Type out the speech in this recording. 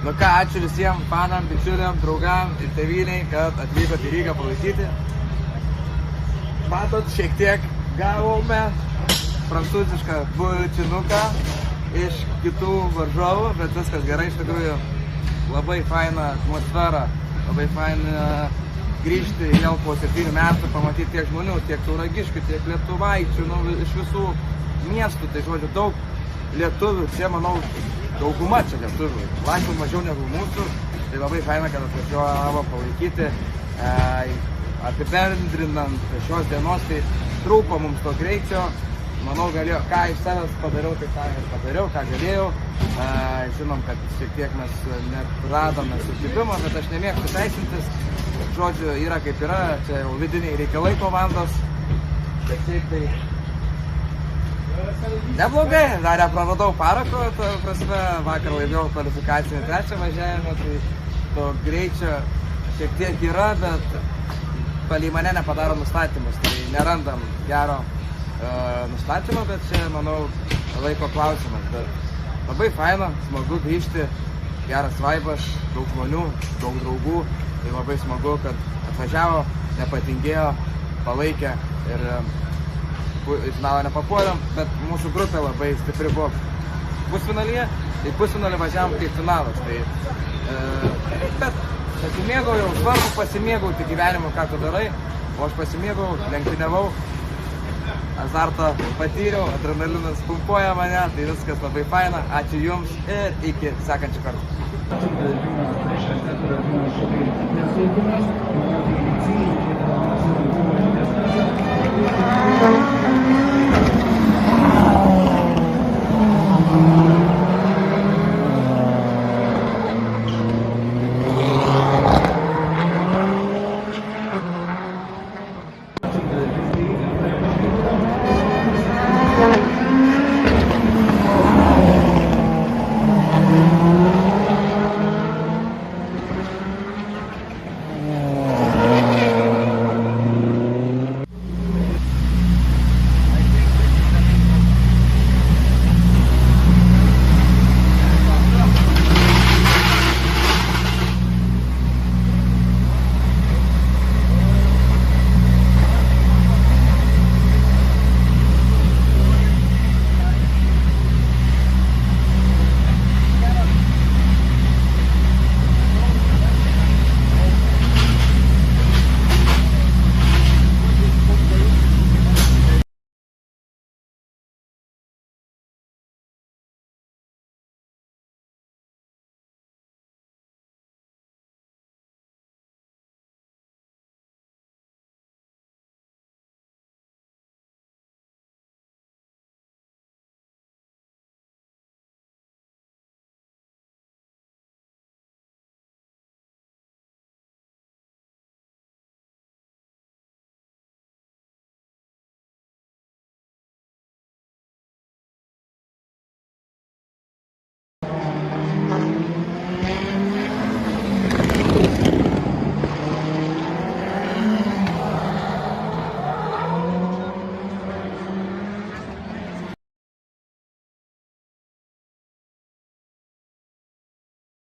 Nu ką, ačiū visiems fanam, bičiuliam, draugam ir tėvyniai, kad atvykote į Rygą palaikyti. Matot, šiek tiek gavome prancūzišką bučinuką iš kitų varžovų, bet viskas gerai, iš tikrųjų labai faina atmosfera, labai faina grįžti vėl po 7 metų, pamatyti tiek žmonių, tiek tauragiškių, tiek lietuvaičių, iš visų miestų, tai žodžiu daug lietuvių, čia manau dauguma čia lietuvių, lankų mažiau negu mūsų, tai labai faina, kad atvažiavo palaikyti, apibendrinant šios dienos, tai trūko mums to greičio, manau galėjau, ką iš savęs padariau, tai ką ir padariau, ką galėjau, žinom, kad šiek tiek mes net radome sukibimą, bet aš nemėgstu teisintis, žodžiu, yra kaip yra, čia jau vidiniai reikalai komandos, bet šiaip tai neblogai, dar nepraradau parako, prasme, vakar laimėjau kvalifikacinį 3 važiavimą, tai to greičio šiek tiek yra, bet palei mane nepadaro nustatymus, tai nerandam gero nustatymą, bet čia, manau, laiko klausimas, bet labai faina, smagu grįžti, geras vaibas, daug žmonių, daug draugų, tai labai smagu, kad atvažiavo, nepatingėjo, palaikė ir į finalą nepapuolėm, bet mūsų grupė labai stipri buvo pusfinalyje, tai pusfinalį važiavom kaip finalas, tai bet pasimėgaujau, svarbu pasimėgauti gyvenimu, ką tu darai, o aš pasimėgau, lenktyniavau, azartą patyriau, adrenalinas pumpuoja mane, tai viskas labai faina, ačiū Jums ir iki sekančių kartų.